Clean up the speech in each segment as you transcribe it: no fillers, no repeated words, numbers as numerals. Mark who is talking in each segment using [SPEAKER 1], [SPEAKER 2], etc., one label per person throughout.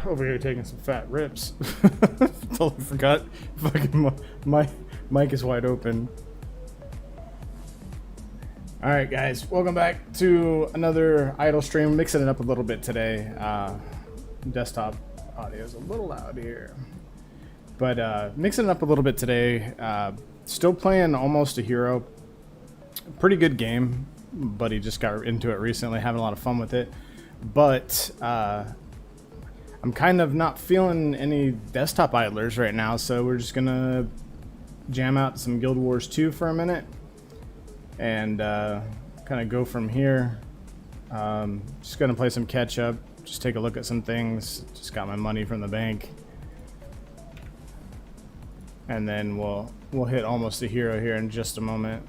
[SPEAKER 1] over here taking some fat rips. Totally forgot. Fucking my mic is wide open. All right, guys, welcome back to another idle stream. Mixing it up a little bit today. Desktop audio is a little loud here, but mixing it up a little bit today. Still playing Almost a Hero. Pretty good game. Buddy just got into it recently, having a lot of fun with it. But I'm kind of not feeling any desktop idlers right now, so we're just gonna jam out some Guild Wars 2 for a minute and kind of go from here. Just gonna play some catch up, just take a look at some things. Just got my money from the bank, and then we'll hit Almost a Hero here in just a moment.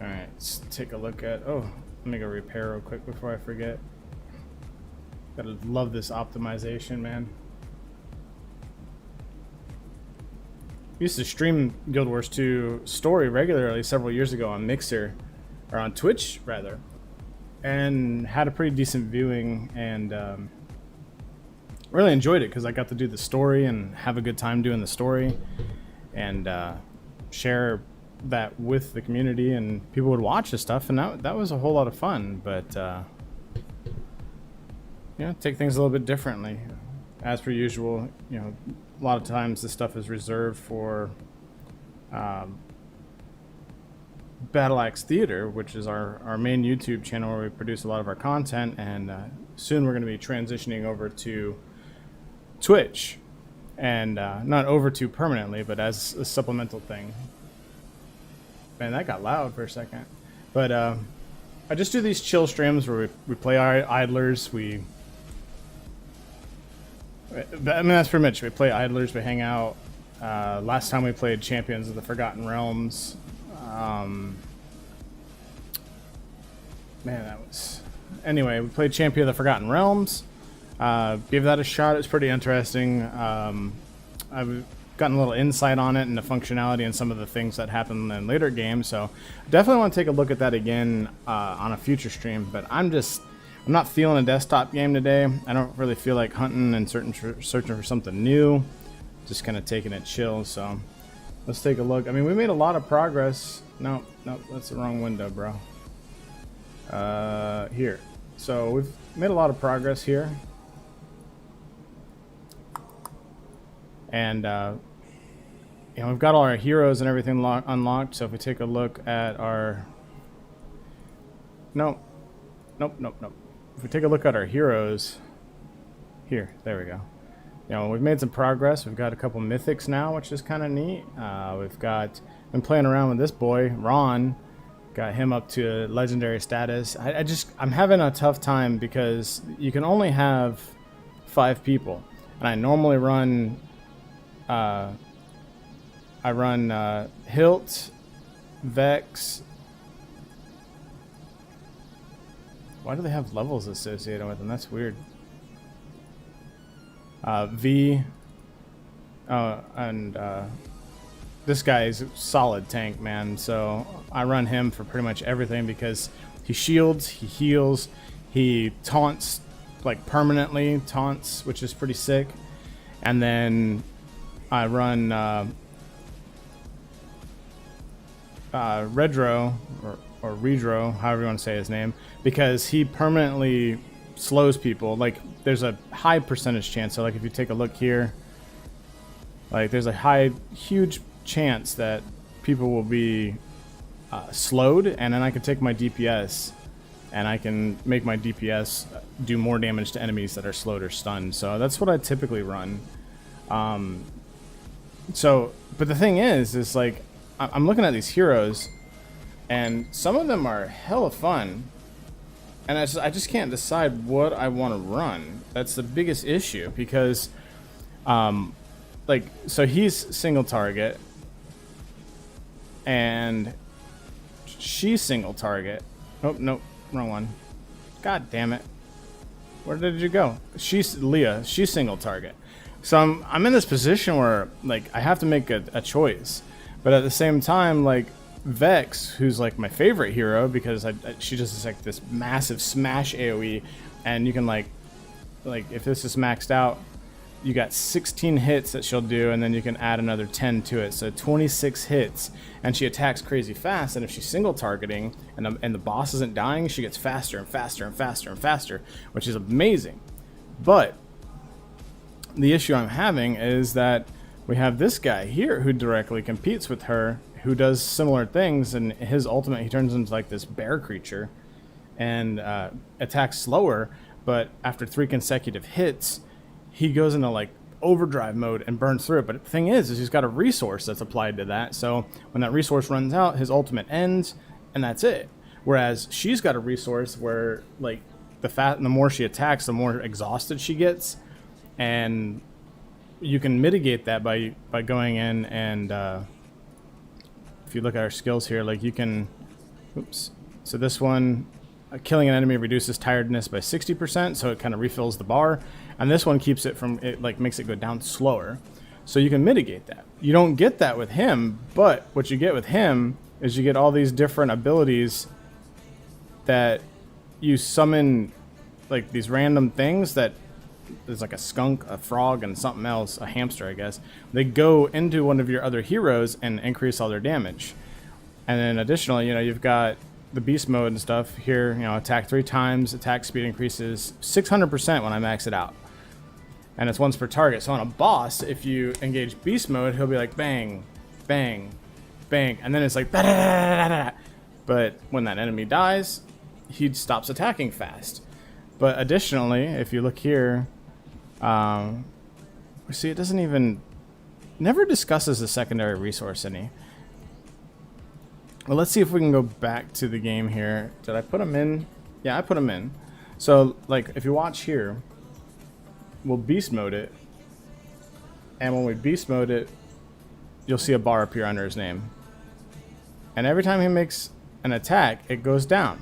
[SPEAKER 1] Alright, let's take a look at... Oh, let me go repair real quick before I forget. Gotta love this optimization, man. Used to stream Guild Wars 2 story regularly several years ago on Mixer, or on Twitch, rather. And had a pretty decent viewing, and really enjoyed it because I got to do the story and have a good time doing the story. And share that with the community, and people would watch the stuff, and that was a whole lot of fun. But you know, take things a little bit differently. As per usual, you know, a lot of times this stuff is reserved for Battle Axe Theater, which is our main YouTube channel where we produce a lot of our content, and soon we're going to be transitioning over to Twitch, and not over to permanently, but as a supplemental thing. Man, that got loud for a second. But I just do these chill streams where we play our idlers. I mean, that's pretty much. We play idlers, we hang out. Last time we played Champions of the Forgotten Realms. Man, that was... Anyway, we played Champion of the Forgotten Realms. Gave that a shot. It's pretty interesting. I've gotten a little insight on it and the functionality and some of the things that happen in later games, so definitely want to take a look at that again on a future stream. But I'm not feeling a desktop game today. I don't really feel like hunting and searching for something new. Just kind of taking it chill. So let's take a look. I mean, we made a lot of progress. No, that's the wrong window, bro. Here. So we've made a lot of progress here. And you know, we've got all our heroes and everything unlocked. So if we take a look at our... Nope. If we take a look at our heroes... Here, there we go. You know, we've made some progress. We've got a couple mythics now, which is kind of neat. Been playing around with this boy, Ron. Got him up to legendary status. I'm having a tough time because you can only have 5 people. And I normally run... I run Hilt, Vex. Why do they have levels associated with them? That's weird. V. And this guy is a solid tank, man. So I run him for pretty much everything because he shields, he heals, he taunts, like permanently taunts, which is pretty sick. And then I run Redro, or Redro, however you want to say his name, because he permanently slows people. Like, there's a high percentage chance. So, like, if you take a look here, like, there's a huge chance that people will be slowed, and then I can take my DPS, and I can make my DPS do more damage to enemies that are slowed or stunned. So that's what I typically run. But the thing is like, I'm looking at these heroes, and some of them are hella fun, and I just can't decide what I want to run. That's the biggest issue, because like, so he's single target and she's single target. Oh, nope, wrong one. God damn it. Where did you go? She's Leah. She's single target. So I'm in this position where like I have to make a choice, but at the same time, like Vex, who's like my favorite hero because she just is like this massive smash AOE, and you can like if this is maxed out, you got 16 hits that she'll do, and then you can add another 10 to it, so 26 hits, and she attacks crazy fast. And if she's single targeting and the boss isn't dying, she gets faster and faster and faster and faster, which is amazing. But the issue I'm having is that we have this guy here who directly competes with her, who does similar things, and his ultimate, he turns into like this bear creature and attacks slower, but after 3 consecutive hits, he goes into like overdrive mode and burns through it. But the thing is he's got a resource that's applied to that, so when that resource runs out, his ultimate ends, and that's it. Whereas she's got a resource where like the more she attacks, the more exhausted she gets, and you can mitigate that by going in and if you look at our skills here, like you can, oops, so this one, killing an enemy reduces tiredness by 60%, so it kind of refills the bar, and this one keeps it from, it like makes it go down slower, so you can mitigate that. You don't get that with him, but what you get with him is you get all these different abilities that you summon, like these random things that there's like a skunk, a frog, and something else, a hamster, I guess. They go into one of your other heroes and increase all their damage. And then additionally, you know, you've got the beast mode and stuff here, you know, attack 3 times, attack speed increases 600% when I max it out. And it's once per target. So on a boss, if you engage beast mode, he'll be like bang, bang, bang, and then it's like ba-da-da-da-da-da. But when that enemy dies, he stops attacking fast. But additionally, if you look here, see, it doesn't even, never discusses the secondary resource any. Well, let's see if we can go back to the game here. Did I put them in? Yeah, I put them in. So, like, if you watch here, we'll beast mode it, and when we beast mode it, you'll see a bar appear under his name. And every time he makes an attack, it goes down.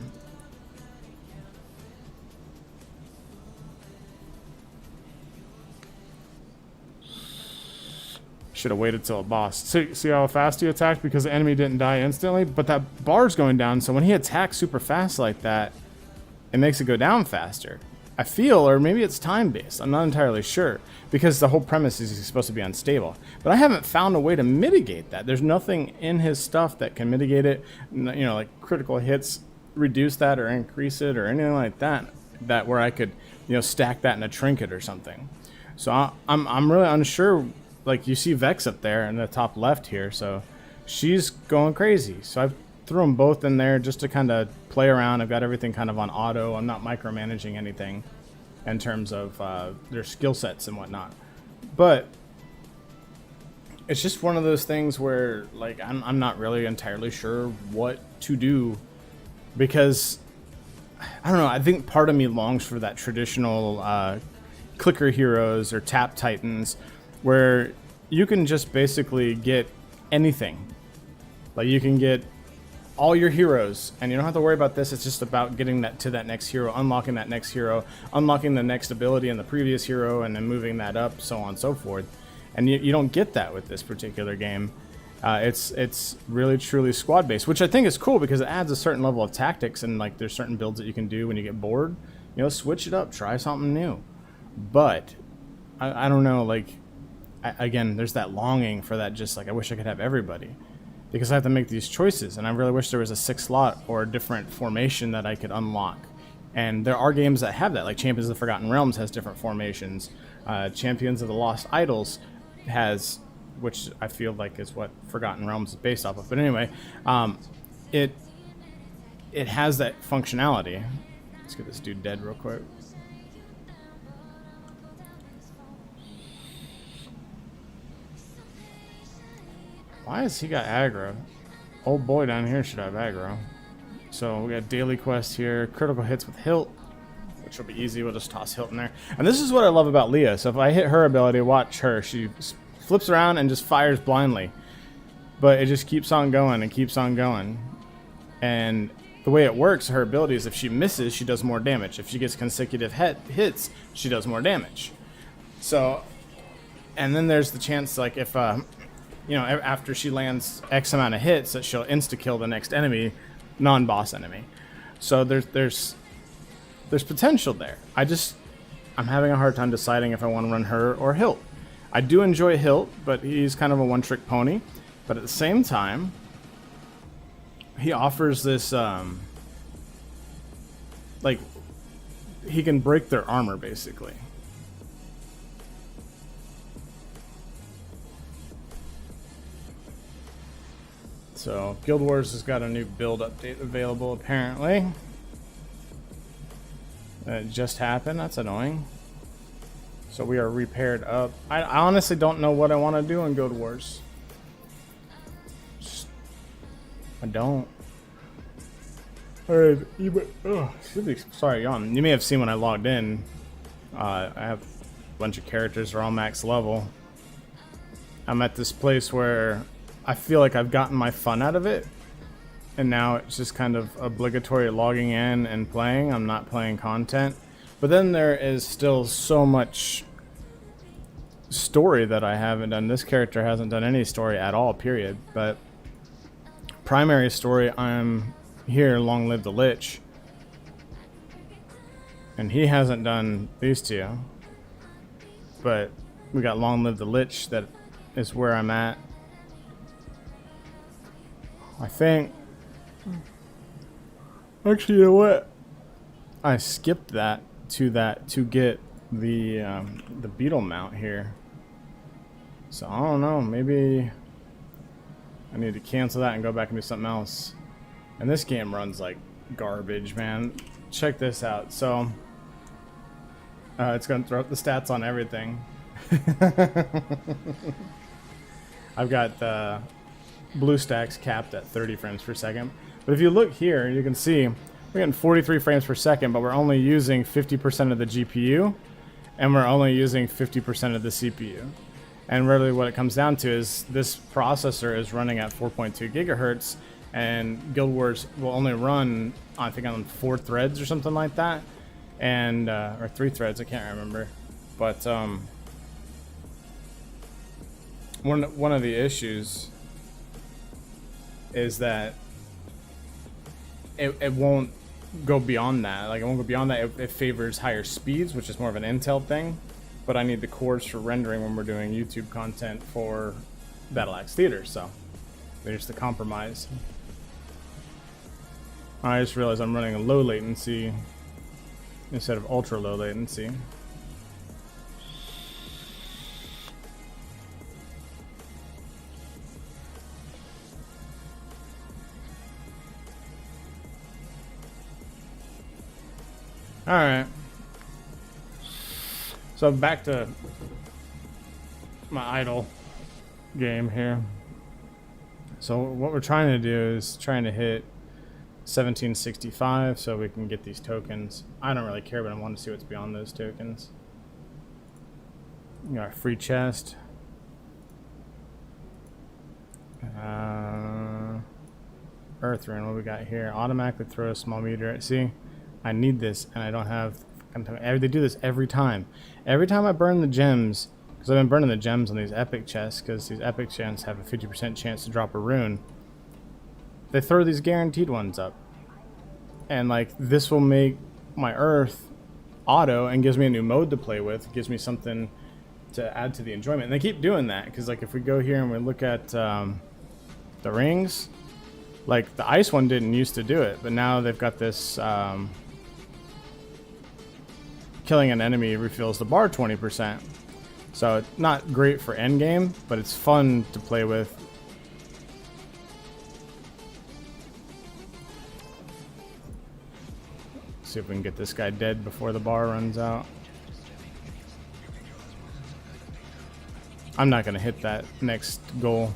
[SPEAKER 1] Should have waited till a boss. See how fast he attacked because the enemy didn't die instantly, but that bar's going down, so when he attacks super fast like that, it makes it go down faster. I feel, or maybe it's time-based, I'm not entirely sure, because the whole premise is he's supposed to be unstable. But I haven't found a way to mitigate that. There's nothing in his stuff that can mitigate it, you know, like critical hits reduce that or increase it or anything like that, where I could, you know, stack that in a trinket or something. So I'm really unsure. Like, you see Vex up there in the top left here, so she's going crazy. So I've threw them both in there just to kind of play around. I've got everything kind of on auto. I'm not micromanaging anything in terms of their skill sets and whatnot. But it's just one of those things where, like, I'm not really entirely sure what to do, because I don't know, I think part of me longs for that traditional clicker heroes or tap titans, where you can just basically get anything. Like, you can get all your heroes, and you don't have to worry about this. It's just about getting that to that next hero, unlocking that next hero, unlocking the next ability in the previous hero, and then moving that up, so on and so forth. And you don't get that with this particular game. It's really truly squad based, which I think is cool because it adds a certain level of tactics, and like there's certain builds that you can do when you get bored. You know, switch it up, try something new. But I don't know, like, again, there's that longing for that, just like I wish I could have everybody, because I have to make these choices, and I really wish there was a 6 slot or a different formation that I could unlock. And there are games that have that, like Champions of the Forgotten Realms has different formations. Champions of the Lost Idols has, which I feel like is what Forgotten Realms is based off of. But anyway, it has that functionality. Let's get this dude dead real quick. Why has he got aggro? Old boy down here should have aggro. So we got daily quest here, critical hits with Hilt, which will be easy. We'll just toss Hilt in there. And this is what I love about Leah. So if I hit her ability, watch her. She flips around and just fires blindly. But it just keeps on going and keeps on going. And the way it works, her ability is if she misses, she does more damage. If she gets consecutive hits, she does more damage. So And then there's the chance, like, if you know, after she lands X amount of hits, that she'll insta kill the next enemy, non-boss enemy. So there's potential there. I'm having a hard time deciding if I want to run her or Hilt. I do enjoy Hilt, but he's kind of a one-trick pony. But at the same time, he offers this like, he can break their armor basically. So Guild Wars has got a new build update available apparently. It just happened. That's annoying. So we are repaired up. I honestly don't know what I want to do in Guild Wars. I don't. Alright, sorry, yawn. You may have seen when I logged in. I have a bunch of characters that are all max level. I'm at this place where I feel like I've gotten my fun out of it. And now it's just kind of obligatory logging in and playing. I'm not playing content. But then there is still so much story that I haven't done. This character hasn't done any story at all, period. But primary story, I'm here, Long Live the Lich. And he hasn't done these two. But we got Long Live the Lich that is where I'm at. I think... Actually, you know what? I skipped that to get the beetle mount here. So I don't know, maybe I need to cancel that and go back and do something else. And this game runs like garbage, man. Check this out. So it's gonna throw up the stats on everything. I've got the BlueStacks capped at 30 frames per second. But if you look here, you can see we're getting 43 frames per second, but we're only using 50% of the GPU, and we're only using 50% of the CPU. And really what it comes down to is this processor is running at 4.2 gigahertz, and Guild Wars will only run, I think, on 4 threads or something like that, and or 3 threads, I can't remember. But one of the issues is that it won't go beyond that. Like, it won't go beyond that. It favors higher speeds, which is more of an Intel thing. But I need the cores for rendering when we're doing YouTube content for Battle Axe Theater, so there's the compromise. I just realized I'm running a low latency instead of ultra low latency. Alright. So back to my idle game here. So what we're trying to do is trying to hit 1765 so we can get these tokens. I don't really care, but I want to see what's beyond those tokens. We got a free chest. Earth rune, what we got here? Automatically throw a small meteor. See, I need this, and I don't have. They do this every time. Every time I burn the gems, because I've been burning the gems on these epic chests, because these epic chests have a 50% chance to drop a rune. They throw these guaranteed ones up, and like this will make my Earth auto and gives me a new mode to play with. Gives me something to add to the enjoyment. And they keep doing that because, like, if we go here and we look at the rings, like the ice one didn't used to do it, but now they've got this. Killing an enemy refills the bar 20%. So it's not great for endgame, but it's fun to play with. See if we can get this guy dead before the bar runs out. I'm not going to hit that next goal.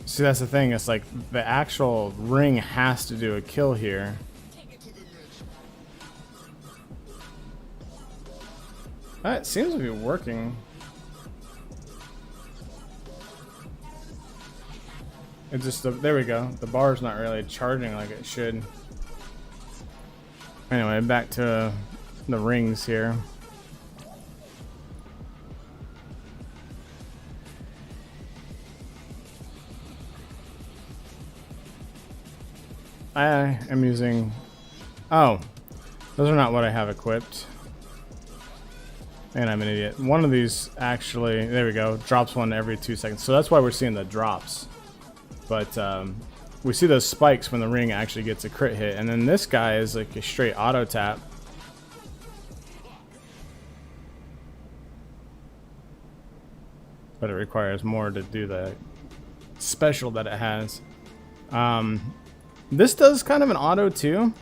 [SPEAKER 1] See, that's the thing. It's like the actual ring has to do a kill here. That seems to be working. It just, there we go. The bar's not really charging like it should. Anyway, back to the rings here. I am using... Oh, those are not what I have equipped. And I'm an idiot. One of these actually, there we go, drops one every 2 seconds. So that's why we're seeing the drops. But we see those spikes when the ring actually gets a crit hit. And then this guy is like a straight auto tap. But it requires more to do the special that it has. This does kind of an auto too.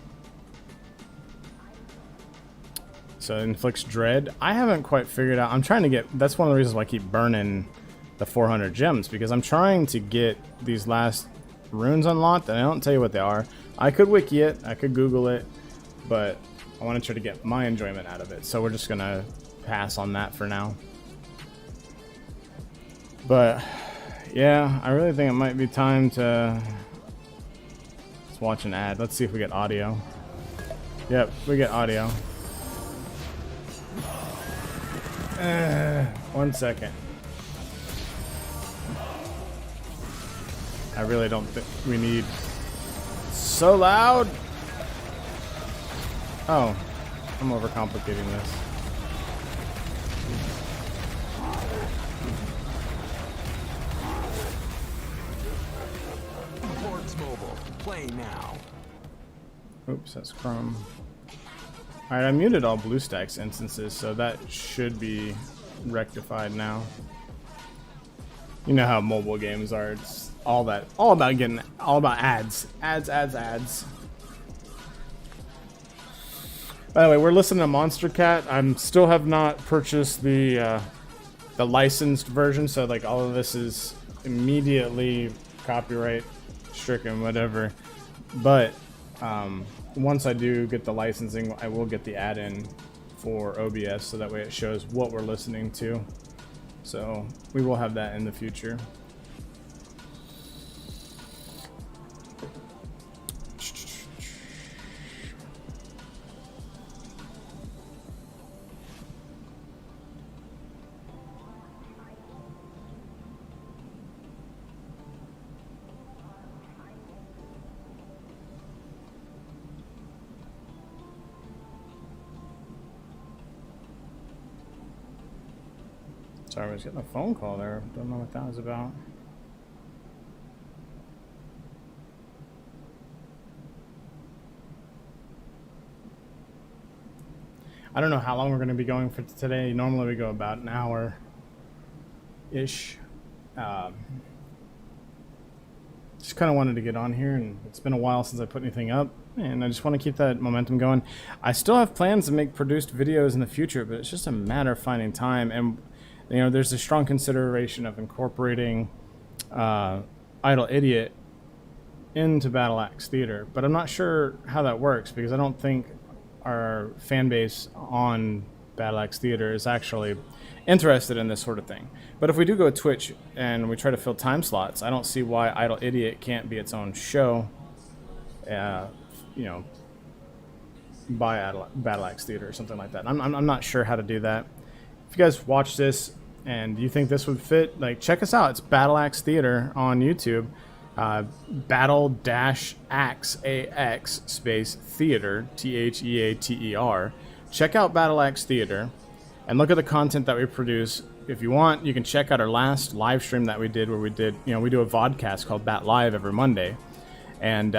[SPEAKER 1] So it inflicts dread. I haven't quite figured out. I'm trying to get... That's one of the reasons why I keep burning the 400 gems. Because I'm trying to get these last runes unlocked. And I don't tell you what they are. I could wiki it. I could Google it. But I want to try to get my enjoyment out of it. So we're just going to pass on that for now. But yeah, I really think it might be time to... Let's watch an ad. Let's see if we get audio. Yep, we get audio. 1 second. I really don't think we need... So loud! Oh, I'm overcomplicating this.
[SPEAKER 2] Hordes Mobile, play now.
[SPEAKER 1] Oops, that's Chrome. Alright, I muted all BlueStacks instances, so that should be rectified now. You know how mobile games are. It's all about ads. Ads. By the way, we're listening to Monster Cat. I still have not purchased the licensed version, so like all of this is immediately copyright stricken, whatever. But once I do get the licensing, I will get the add-in for OBS, so that way it shows what we're listening to. So we will have that in the future. Sorry, I was getting a phone call there. Don't know what that was about. I don't know how long we're going to be going for today. Normally we go about an hour-ish. Just kind of wanted to get on here, and it's been a while since I put anything up, and I just want to keep that momentum going. I still have plans to make produced videos in the future, but it's just a matter of finding time. And you know, there's a strong consideration of incorporating Idle Idiot into Battle Axe Theater, but I'm not sure how that works, because I don't think our fan base on Battle Axe Theater is actually interested in this sort of thing. But if we do go to Twitch and we try to fill time slots, I don't see why Idle Idiot can't be its own show, you know, by Battle Axe Theater or something like that. I'm not sure how to do that. If you guys watch this and you think this would fit, like, check us out. It's Battle Axe Theater on YouTube. Battle-Axe AX space Theater, Theater. Check out Battle Axe Theater and look at the content that we produce. If you want, you can check out our last live stream that we did, where we did, you know, we do a vodcast called Bat Live every Monday. And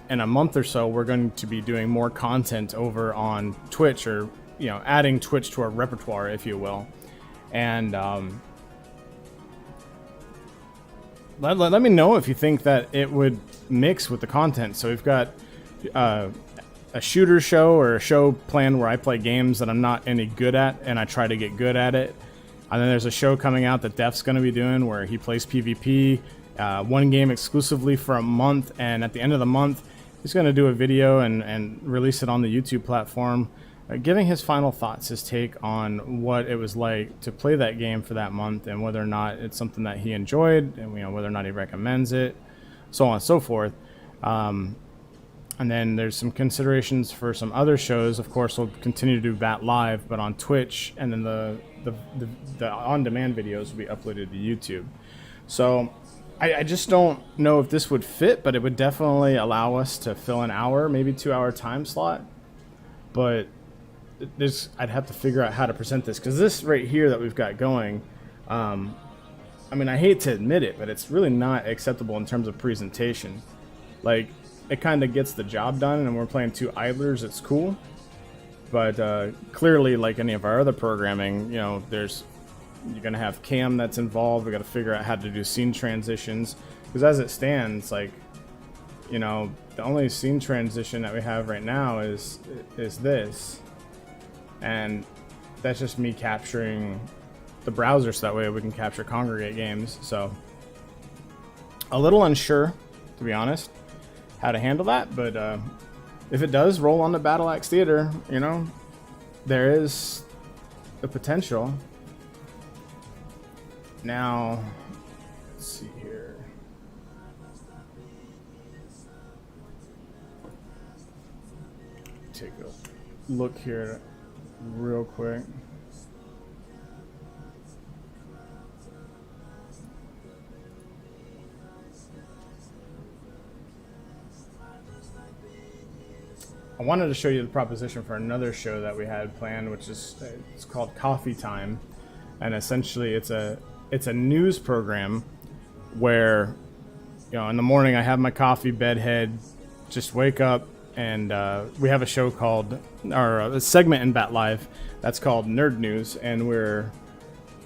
[SPEAKER 1] in a month or so, we're going to be doing more content over on Twitch, or, you know, adding Twitch to our repertoire, if you will. And let me know if you think that it would mix with the content. So we've got a shooter show, or a show planned where I play games that I'm not any good at, and I try to get good at it. And then there's a show coming out that Def's going to be doing where he plays PvP, one game exclusively for a month, and at the end of the month, he's going to do a video and release it on the YouTube platform, giving his final thoughts, his take on what it was like to play that game for that month, and whether or not it's something that he enjoyed, and, you know, whether or not he recommends it, so on and so forth. And then there's some considerations for some other shows. Of course, we'll continue to do Bat Live, but on Twitch, and then the on-demand videos will be uploaded to YouTube. So I just don't know if this would fit, but it would definitely allow us to fill an hour, maybe 2 hour time slot. But this, I'd have to figure out how to present this, because this right here that we've got going, I mean, I hate to admit it, but it's really not acceptable in terms of presentation. Like, it kind of gets the job done, and we're playing two idlers, it's cool. But clearly, like any of our other programming, you know, you're going to have cam that's involved. We got to figure out how to do scene transitions. Because as it stands, like, you know, the only scene transition that we have right now is this. And that's just me capturing the browser so that way we can capture Kongregate games. So, a little unsure, to be honest, how to handle that. But if it does roll on the Battle Axe Theater, you know, there is the potential. Now, let's see here. Take a look here real quick. I wanted to show you the proposition for another show that we had planned, which is it's called Coffee Time, and essentially it's a news program where, you know, in the morning I have my coffee, bedhead, just wake up, and we have a show called, or a segment in Bat Live that's called Nerd News, and we're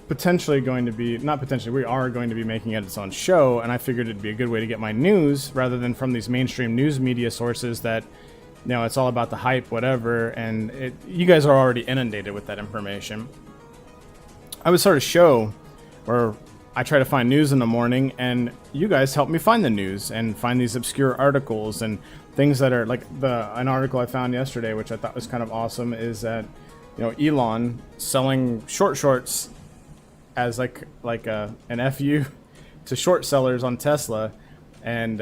[SPEAKER 1] potentially going to be, not potentially, we are going to be making it its own show, and I figured it'd be a good way to get my news rather than from these mainstream news media sources that, you know, it's all about the hype, whatever, and you guys are already inundated with that information. I would start a show where I try to find news in the morning, and you guys help me find the news and find these obscure articles and things that are like an article I found yesterday, which I thought was kind of awesome, is that, you know, Elon selling shorts as like an FU to short sellers on Tesla, and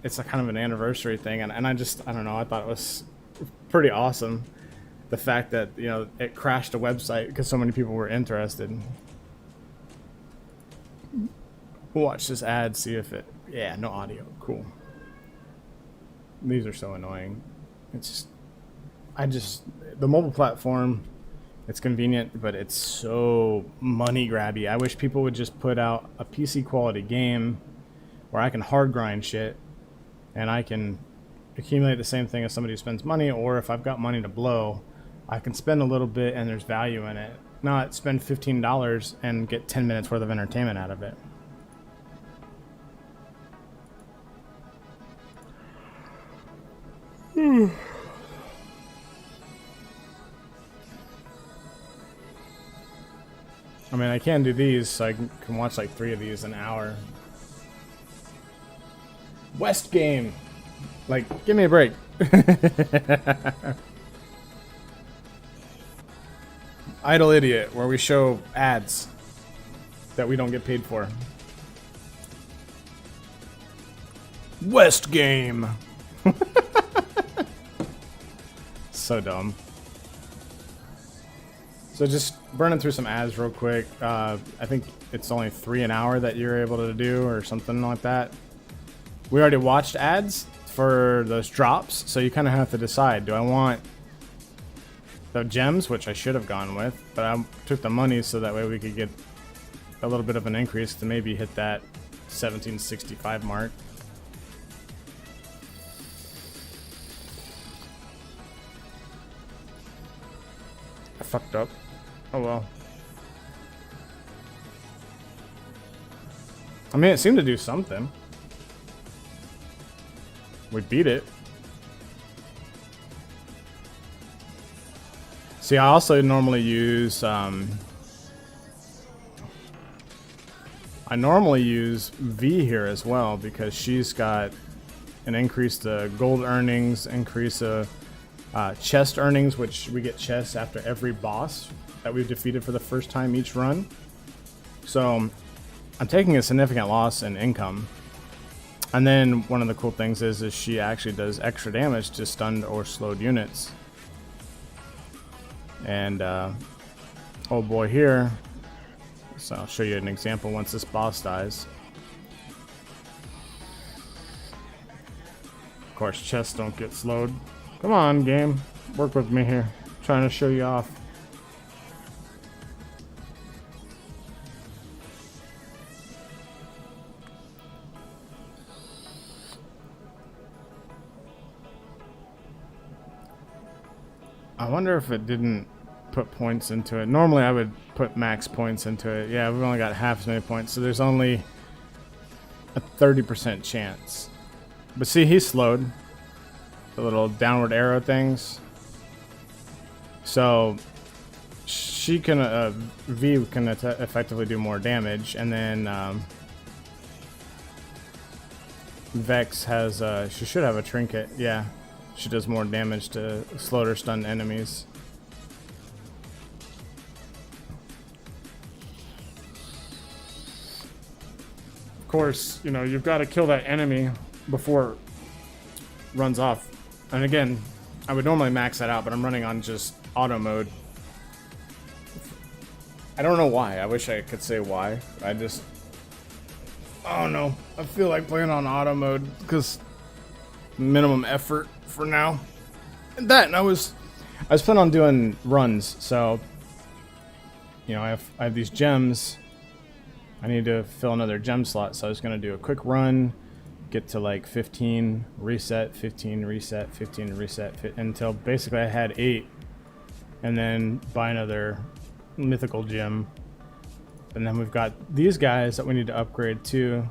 [SPEAKER 1] it's a kind of an anniversary thing, and I don't know, I thought it was pretty awesome, the fact that, you know, it crashed a website because so many people were interested. We'll watch this ad, see if it, yeah, no audio, cool. These are so annoying. It's just, the mobile platform, it's convenient, but it's so money grabby. I wish people would just put out a PC quality game where I can hard grind shit and I can accumulate the same thing as somebody who spends money, or if I've got money to blow, I can spend a little bit and there's value in it. Not spend $15 and get 10 minutes worth of entertainment out of it. I mean, I can do these, so I can watch like 3 of these an hour. West Game! Like, give me a break. Idle Idiot, where we show ads that we don't get paid for. West Game! So dumb. So just burning through some ads real quick. I think it's only 3 an hour that you're able to do or something like that. We already watched ads for those drops, so you kind of have to decide. Do I want the gems, which I should have gone with, but I took the money so that way we could get a little bit of an increase to maybe hit that 1765 mark. I fucked up. Oh well. I mean, it seemed to do something. We beat it. See, I also normally use V here as well, because she's got an increase to gold earnings, increase of chest earnings, which we get chests after every boss that we've defeated for the first time each run. So I'm taking a significant loss in income. And then one of the cool things is she actually does extra damage to stunned or slowed units. And oh boy here, so I'll show you an example once this boss dies. Of course, chests don't get slowed. Come on, game. Work with me here. Trying to show you off. I wonder if it didn't put points into it. Normally I would put max points into it. Yeah, we've only got half as many points, so there's only a 30% chance. But see, he's slowed. The little downward arrow things. So she can, V can effectively do more damage, and then Vex has, she should have a trinket, yeah. She does more damage to slowed or stunned enemies. Of course, you know, you've got to kill that enemy before it runs off. And again, I would normally max that out, but I'm running on just auto mode. I don't know why. I wish I could say why. I just... Oh no. I feel like playing on auto mode because minimum effort for now. And that, and I was planning on doing runs, so you know, I have these gems. I need to fill another gem slot, so I was gonna do a quick run, get to like 15, reset, 15, reset, 15, reset, until basically I had 8, and then buy another mythical gem. And then we've got these guys that we need to upgrade too,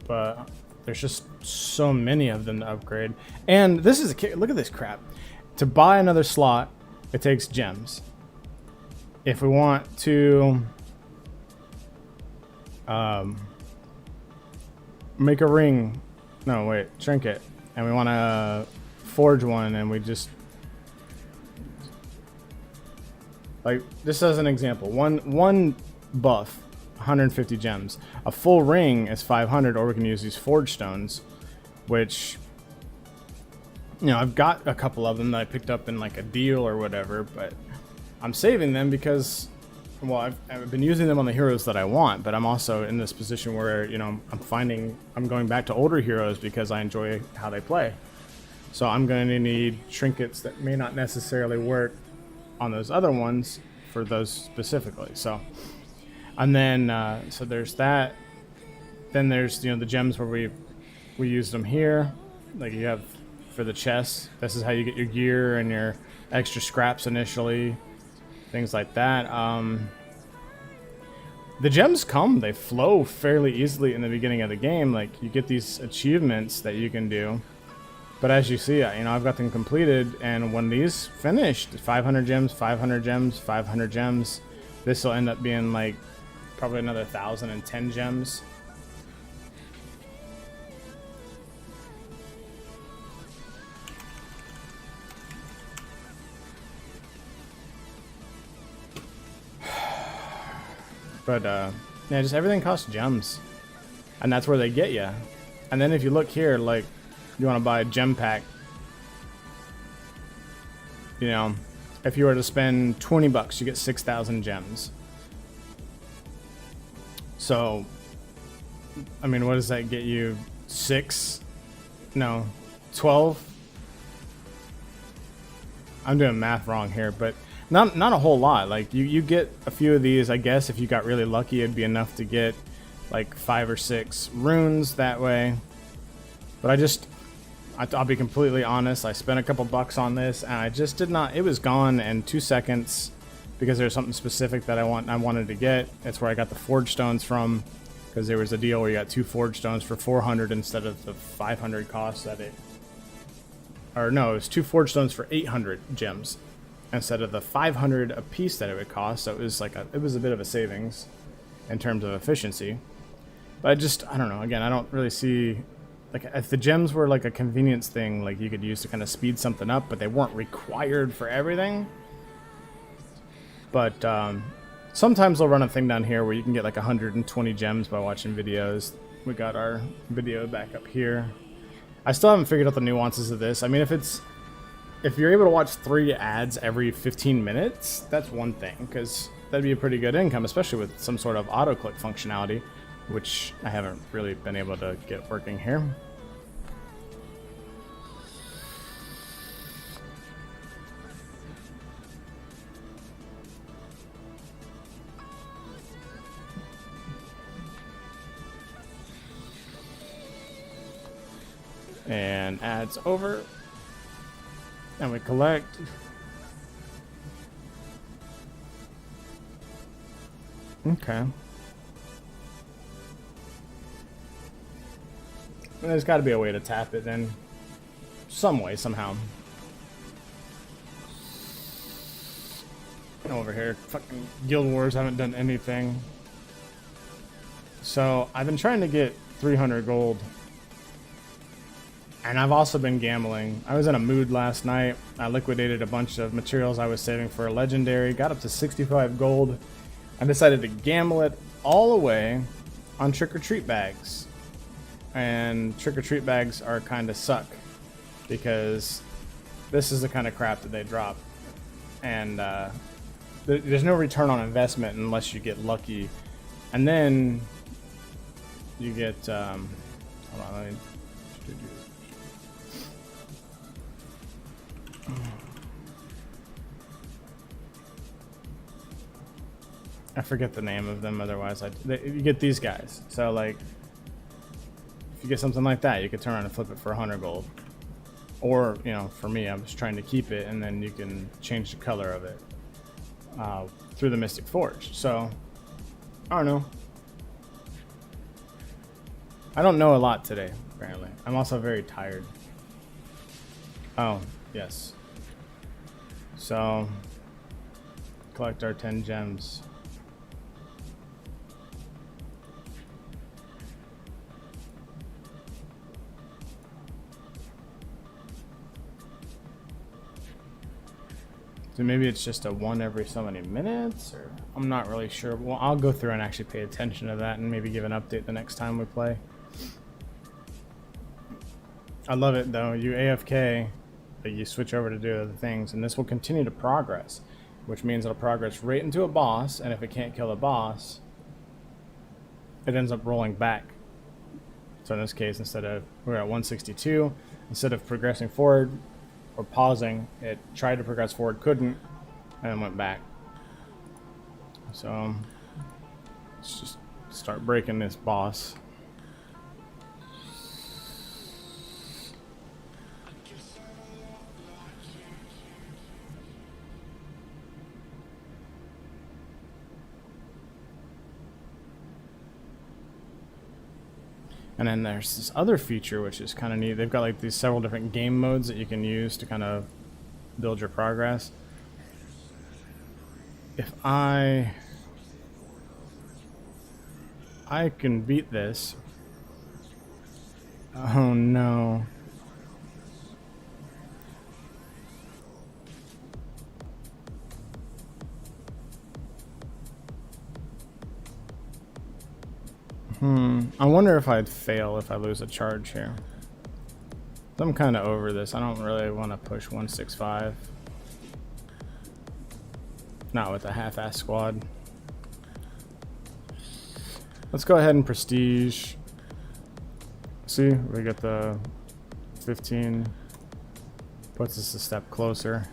[SPEAKER 1] but there's just so many of them to upgrade. And this is a look at this crap. To buy another slot, it takes gems. If we want to make a ring, no wait, trinket, and we want to forge one, and we just like this as an example, one buff, 150 gems. A full ring is 500, or we can use these forge stones, which, you know, I've got a couple of them that I picked up in like a deal or whatever, but I'm saving them because, well, I've been using them on the heroes that I want, but I'm also in this position where, you know, I'm going back to older heroes because I enjoy how they play. So I'm going to need trinkets that may not necessarily work on those other ones for those specifically. So, and then, so there's that. Then there's, you know, the gems where we use them here. Like you have for the chest. This is how you get your gear and your extra scraps initially. Things like that. The gems they flow fairly easily in the beginning of the game. Like you get these achievements that you can do. But as you see, you know, I've got them completed, and when these finished, 500 gems, 500 gems, 500 gems, this will end up being like probably another 1,010 gems. But yeah, just everything costs gems, and that's where they get you. And then if you look here, like you want to buy a gem pack, you know, if you were to spend 20 bucks, you get 6,000 gems. So, I mean, what does that get you? 12? I'm doing math wrong here, but not a whole lot. Like you get a few of these, I guess. If you got really lucky, it'd be enough to get like 5 or 6 runes that way. But I'll be completely honest, I spent a couple bucks on this, and I just did not. It was gone in 2 seconds because there's something specific that I wanted to get. That's where I got the forge stones from, because there was a deal where you got 2 forge stones for 400 instead of the 500 cost that it. Or no, it was 2 forge stones for 800 gems instead of the 500 a piece that it would cost. So it was like it was a bit of a savings in terms of efficiency. But I don't know. Again, I don't really see. Like, if the gems were like a convenience thing, like you could use to kind of speed something up, but they weren't required for everything. But sometimes they'll run a thing down here where you can get like 120 gems by watching videos. We got our video back up here. I still haven't figured out the nuances of this. I mean, if you're able to watch 3 ads every 15 minutes, that's one thing, because that'd be a pretty good income, especially with some sort of auto-click functionality, which I haven't really been able to get working here. And ads over. And we collect. Okay. There's got to be a way to tap it then. Some way, somehow. Over here. Fucking Guild Wars haven't done anything. So, I've been trying to get 300 gold. And I've also been gambling. I was in a mood last night. I liquidated a bunch of materials I was saving for a legendary. Got up to 65 gold. I decided to gamble it all away on trick-or-treat bags. And trick-or-treat bags are kind of suck. Because this is the kind of crap that they drop. And there's no return on investment unless you get lucky. And then you get... hold on, let me... I forget the name of them, otherwise you get these guys. So like, if you get something like that, you could turn around and flip it for 100 gold. Or, you know, for me, I'm just trying to keep it, and then you can change the color of it through the Mystic Forge. So, I don't know. I don't know a lot today, apparently. I'm also very tired. Oh, yes. So, collect our 10 gems. So maybe it's just a one every so many minutes, or I'm not really sure. Well, I'll go through and actually pay attention to that and maybe give an update the next time we play. I love it though. You AFK, but you switch over to do other things, and this will continue to progress, which means it'll progress right into a boss, and if it can't kill a boss, it ends up rolling back. So in this case, instead of, we're at 162, instead of progressing forward or pausing, it tried to progress forward, couldn't, and then went back. So let's just start breaking this boss. And then there's this other feature which is kind of neat. They've got like these several different game modes that you can use to kind of build your progress. If I can beat this. Oh no. I wonder if I'd fail if I lose a charge here. I'm kind of over this. I don't really want to push 165. Not with a half-ass squad. Let's go ahead and prestige. See, we get the 15. Puts us a step closer.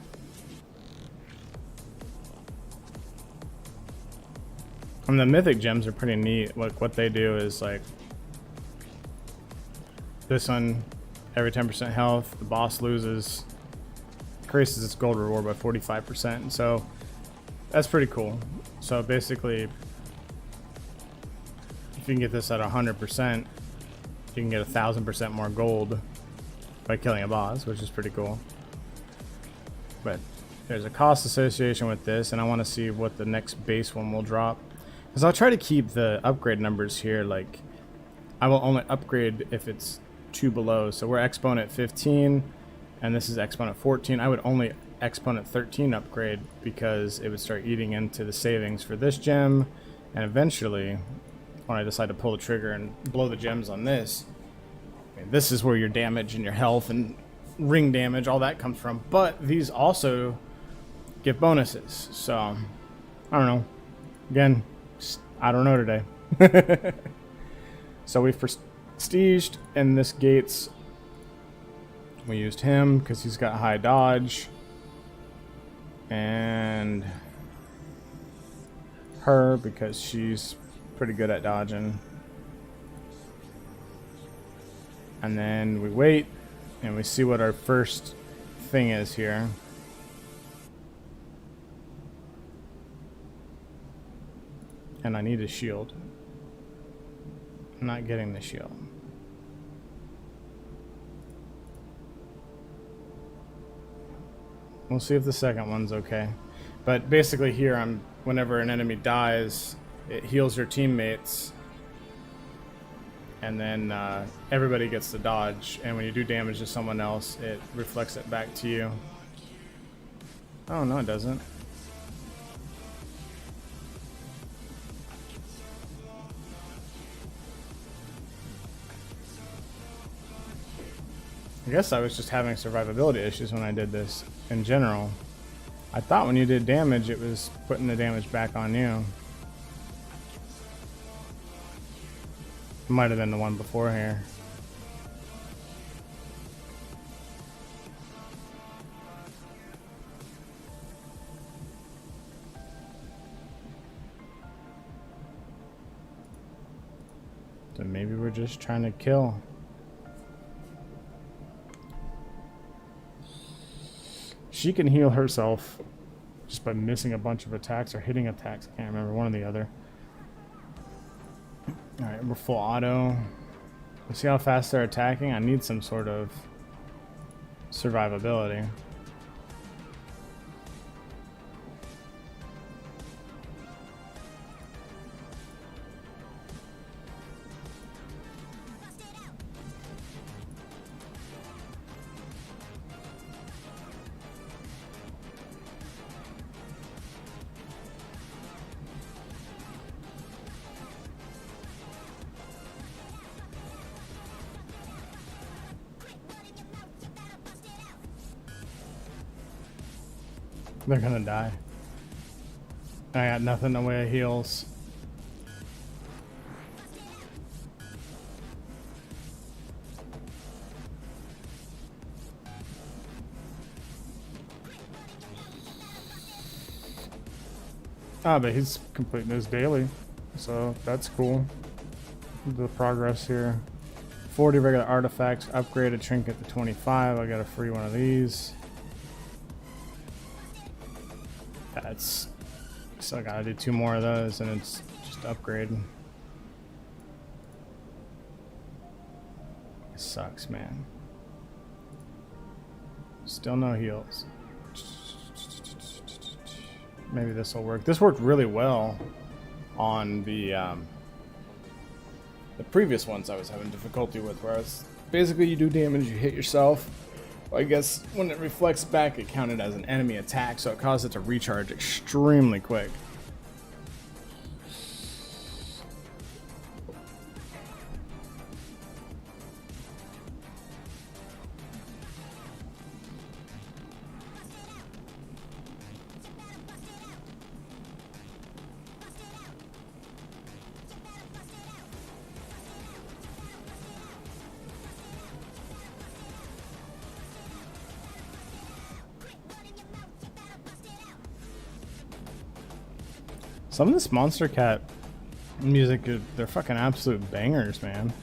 [SPEAKER 1] And the mythic gems are pretty neat. Like what they do is like this one, every 10% health, the boss loses, increases its gold reward by 45%. So that's pretty cool. So basically, if you can get this at 100%, you can get 1,000% more gold by killing a boss, which is pretty cool. But there's a cost association with this, and I want to see what the next base one will drop. Because I'll try to keep the upgrade numbers here, like, I will only upgrade if it's 2 below. So we're exponent 15, and this is exponent 14. I would only exponent 13 upgrade because it would start eating into the savings for this gem, and eventually, when I decide to pull the trigger and blow the gems on this, I mean, this is where your damage and your health and ring damage, all that comes from. But these also give bonuses, so, I don't know. Again, I don't know today. So we prestiged in this gates. We used him because he's got high dodge. And her because she's pretty good at dodging. And then we wait. And we see what our first thing is here. And I need a shield. I'm not getting the shield. We'll see if the second one's okay. But basically here, whenever an enemy dies, it heals your teammates. And then everybody gets to dodge. And when you do damage to someone else, it reflects it back to you. Oh, no, it doesn't. I guess I was just having survivability issues when I did this in general. I thought when you did damage, it was putting the damage back on you. It might have been the one before here. So maybe we're just trying to kill. She can heal herself just by missing a bunch of attacks or hitting attacks. I can't remember, one or the other. Alright, we're full auto. Let's see how fast they're attacking. I need some sort of survivability. They're gonna die. I got nothing in the way of heals. Ah, but he's completing his daily, so that's cool. The progress here. 40 regular artifacts, upgrade a trinket to 25. I got a free one of these. That's still gotta do 2 more of those and it's just upgrade. It sucks, man. Still no heals. Maybe this will work. This worked really well on the previous ones I was having difficulty with, where basically you do damage, you hit yourself. Well, I guess when it reflects back, it counted as an enemy attack, so it caused it to recharge extremely quick. Some of this Monster Cat music, they're fucking absolute bangers, man.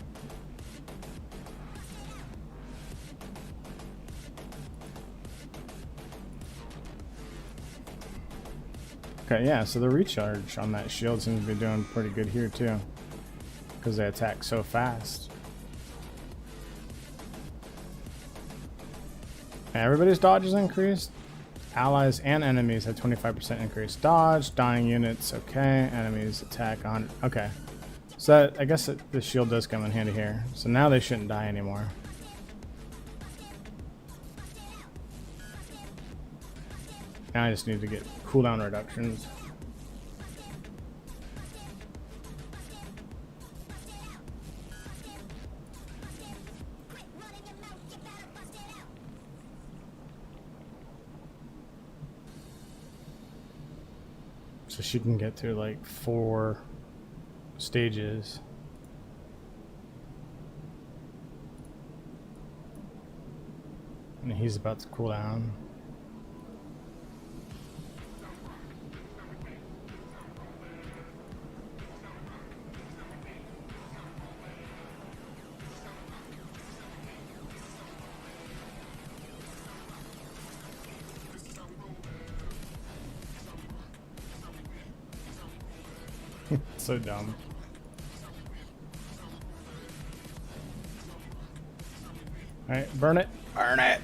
[SPEAKER 1] Okay, yeah, so the recharge on that shield seems to be doing pretty good here too, because they attack so fast. And everybody's dodge is increased. Allies and enemies have 25% increased dodge. Dying units, okay. Enemies attack 100. Okay. So I guess the shield does come in handy here. So now they shouldn't die anymore. Now I just need to get cooldown reductions. So she can get through like 4 stages. And he's about to cool down. So dumb. Alright, burn it. Burn it!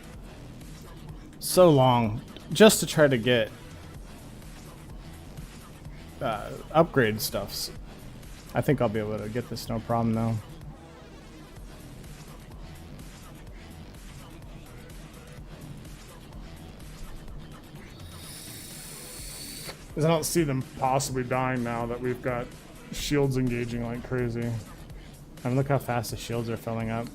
[SPEAKER 1] So long. Just to try to get upgrade stuffs. I think I'll be able to get this no problem though. Because I don't see them possibly dying now that we've got shields engaging like crazy. And look how fast the shields are filling up.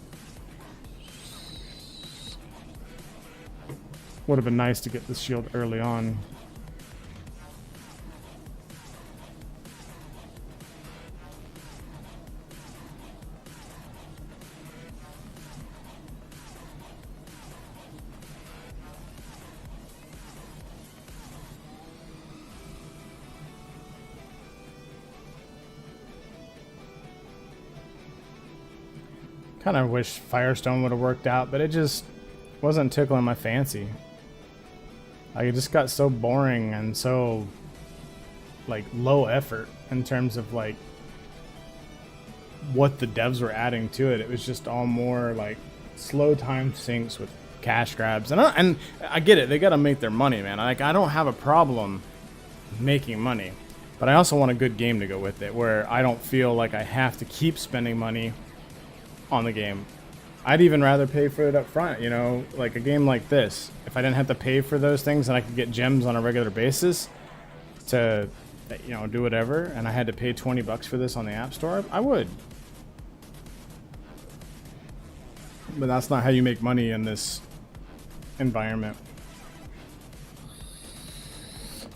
[SPEAKER 1] Would have been nice to get this shield early on. Kind of wish Firestone would have worked out, but it just wasn't tickling my fancy. Like, it just got so boring and so, like, low effort in terms of, like, what the devs were adding to it. It was just all more, like, slow time sinks with cash grabs. And I get it. They got to make their money, man. Like, I don't have a problem making money. But I also want a good game to go with it, where I don't feel like I have to keep spending money on the game. I'd even rather pay for it up front, you know, like a game like this. If I didn't have to pay for those things and I could get gems on a regular basis to, you know, do whatever, and I had to pay 20 bucks for this on the App Store, I would. But that's not how you make money in this environment.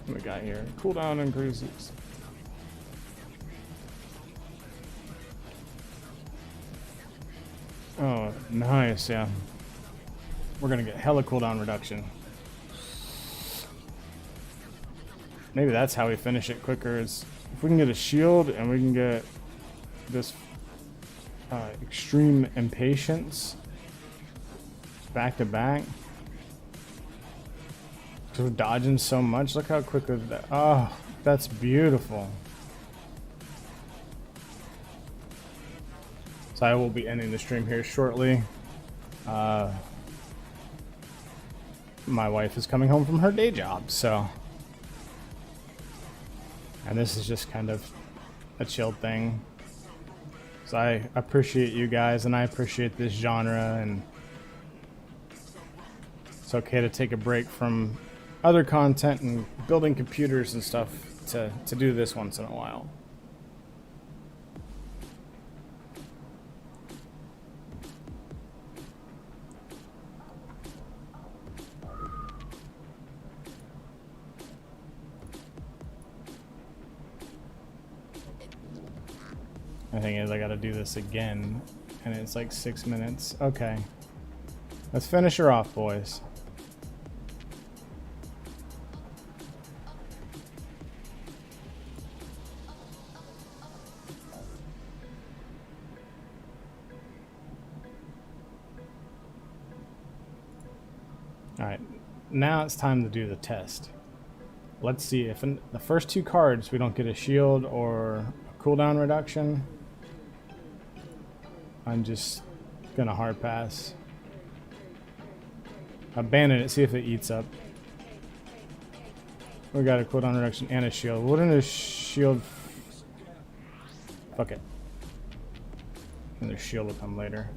[SPEAKER 1] What we got here? Cooldown increases. Oh, nice, yeah. We're gonna get hella cooldown reduction. Maybe that's how we finish it quicker, is if we can get a shield and we can get this extreme impatience back to back. Because we're dodging so much. Look how quickly that. Oh, that's beautiful. So I will be ending the stream here shortly. My wife is coming home from her day job, so. And this is just kind of a chill thing. So I appreciate you guys, and I appreciate this genre, and it's okay to take a break from other content and building computers and stuff to do this once in a while. The thing is, I gotta do this again, and it's like 6 minutes. Okay. Let's finish her off, boys. Alright, now it's time to do the test. Let's see if in the first two cards we don't get a shield or a cooldown reduction. I'm just gonna hard pass. Abandon it, see if it eats up. We got a cooldown reduction and a shield. Wouldn't a shield... Fuck it. And their shield will come later.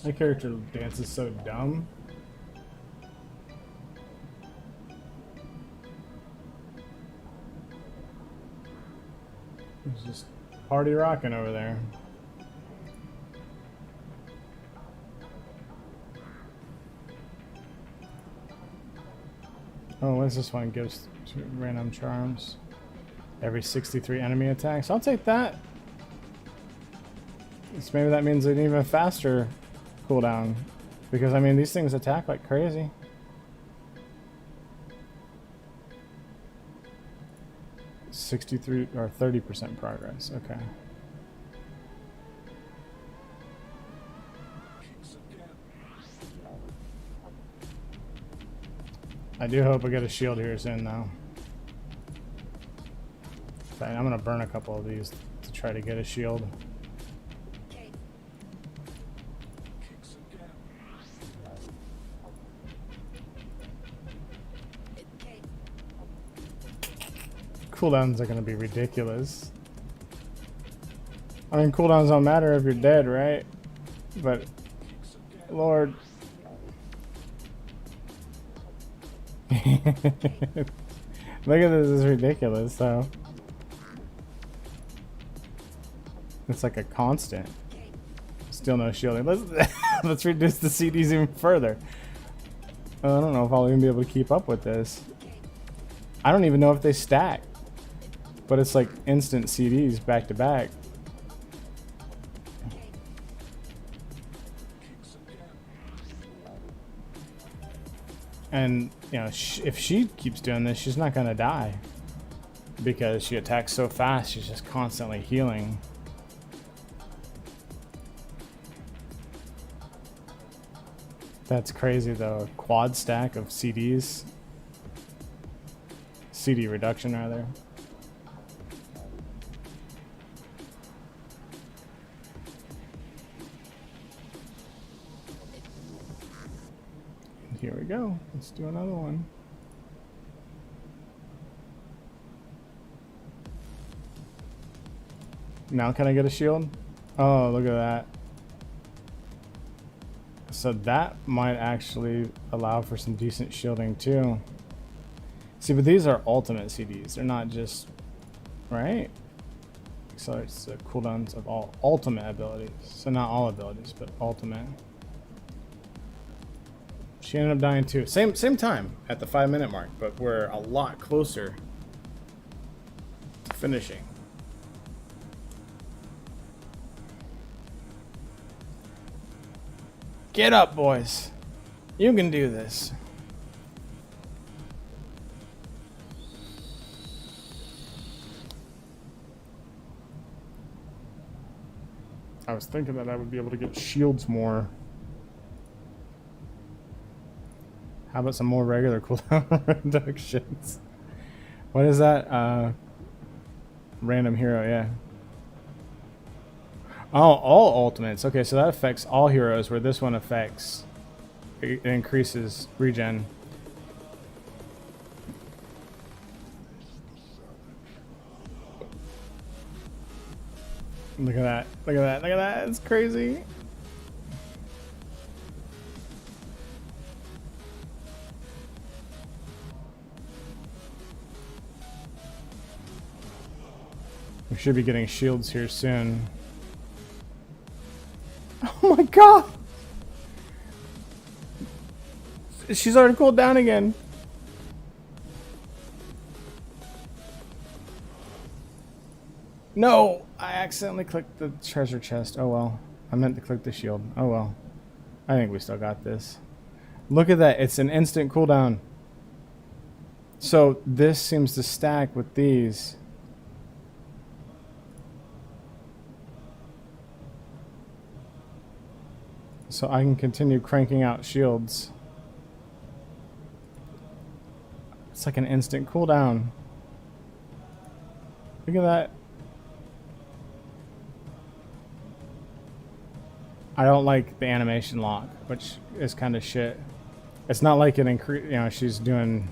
[SPEAKER 1] My character dances so dumb. He's just party rocking over there. Oh, what's this one? Gives random charms. Every 63 enemy attacks. I'll take that. Maybe that means an even faster cooldown. Because, I mean, these things attack like crazy. .63 or 30% progress. Okay. I do hope I get a shield here soon, though. In fact, I'm gonna burn a couple of these to try to get a shield. Cooldowns are gonna be ridiculous. I mean, cooldowns don't matter if you're dead, right? But, Lord. Look at this, is ridiculous, though. It's like a constant. Still no shielding. Let's reduce the CDs even further. I don't know if I'll even be able to keep up with this. I don't even know if they stack. But it's like instant CDs back to back. And, you know, if she keeps doing this, she's not going to die. Because she attacks so fast, she's just constantly healing. That's crazy, though. A quad stack of CDs. CD reduction, rather. Here we go. Let's do another one. Now can I get a shield? Oh, look at that. So that might actually allow for some decent shielding too. See, but these are ultimate CDs. They're not just, right? So it's the cooldowns of all ultimate abilities. So not all abilities, but ultimate. She ended up dying too. Same time at the 5-minute mark, but we're a lot closer to finishing. Get up, boys. You can do this. I was thinking that I would be able to get shields more. How about some more regular cooldown reductions? What is that? Random hero, yeah. Oh, all ultimates. Okay, so that affects all heroes, where this one affects... It increases regen. Look at that. Look at that. Look at that. It's crazy. We should be getting shields here soon. Oh my god! She's already cooled down again. No! I accidentally clicked the treasure chest. Oh well. I meant to click the shield. Oh well. I think we still got this. Look at that. It's an instant cooldown. So this seems to stack with these. So I can continue cranking out shields. It's like an instant cooldown. Look at that. I don't like the animation lock, which is kind of shit. It's not like it you know, she's doing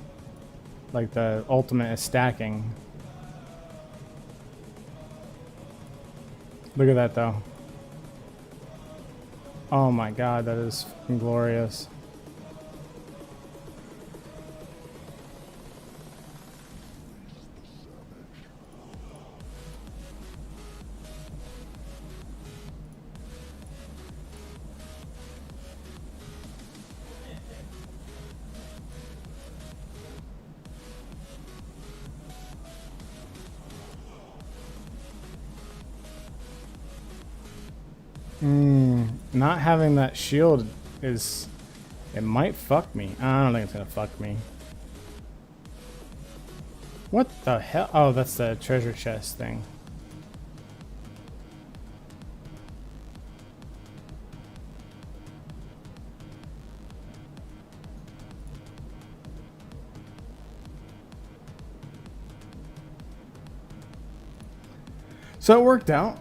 [SPEAKER 1] like the ultimate is stacking. Look at that though. Oh my god, that is fucking glorious. Not having that shield is... It might fuck me. I don't think it's gonna fuck me. What the hell? Oh, that's the treasure chest thing. So it worked out.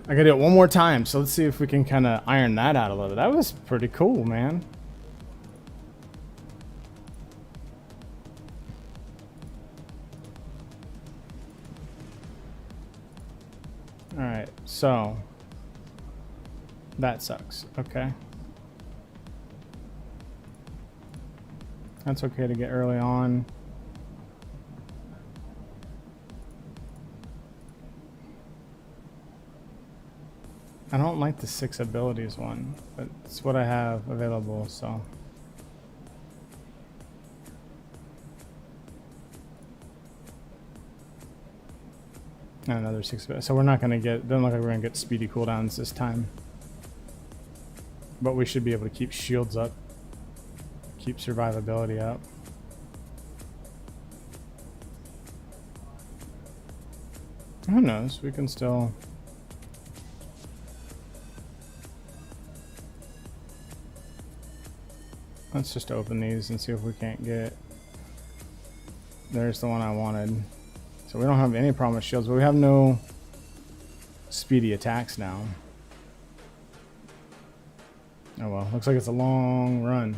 [SPEAKER 1] I gotta do it one more time, so let's see if we can kind of iron that out a little bit. That was pretty cool, man. Alright, so that sucks. Okay. That's okay to get early on. I don't like the 6 abilities one, but it's what I have available, so. And another 6 abilities. So we're not gonna get, doesn't look like we're gonna get speedy cooldowns this time. But we should be able to keep shields up, keep survivability up. Who knows, we can still... Let's just open these and see if we can't get... There's the one I wanted. So we don't have any problem with shields, but we have no speedy attacks now. Oh well, looks like it's a long run.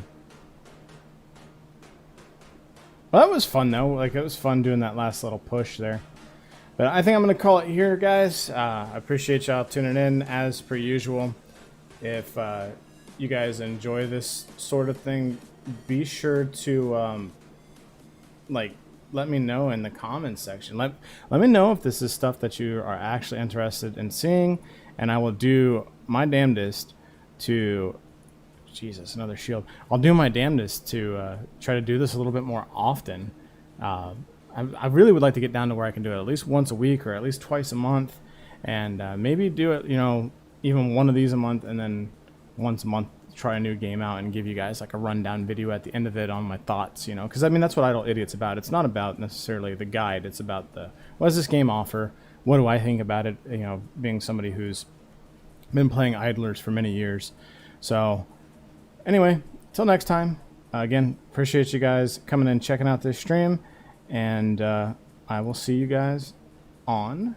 [SPEAKER 1] Well, that was fun though. Like, it was fun doing that last little push there. But I think I'm going to call it here, guys. I appreciate y'all tuning in as per usual. If you guys enjoy this sort of thing, be sure to like let me know in the comments section. Let me know if this is stuff that you are actually interested in seeing, and I will do my damnedest to... Jesus, another shield. I'll do my damnedest to try to do this a little bit more often. I really would like to get down to where I can do it at least once a week or at least twice a month, and maybe do it, you know, even one of these a month, and then once a month try a new game out and give you guys like a rundown video at the end of it on my thoughts, you know, because I mean that's what Idle Idiot's about. It's not about necessarily the guide, it's about the what does this game offer, what do I think about it, you know, being somebody who's been playing Idlers for many years. So anyway, till next time, again, appreciate you guys coming in, checking out this stream, and I will see you guys on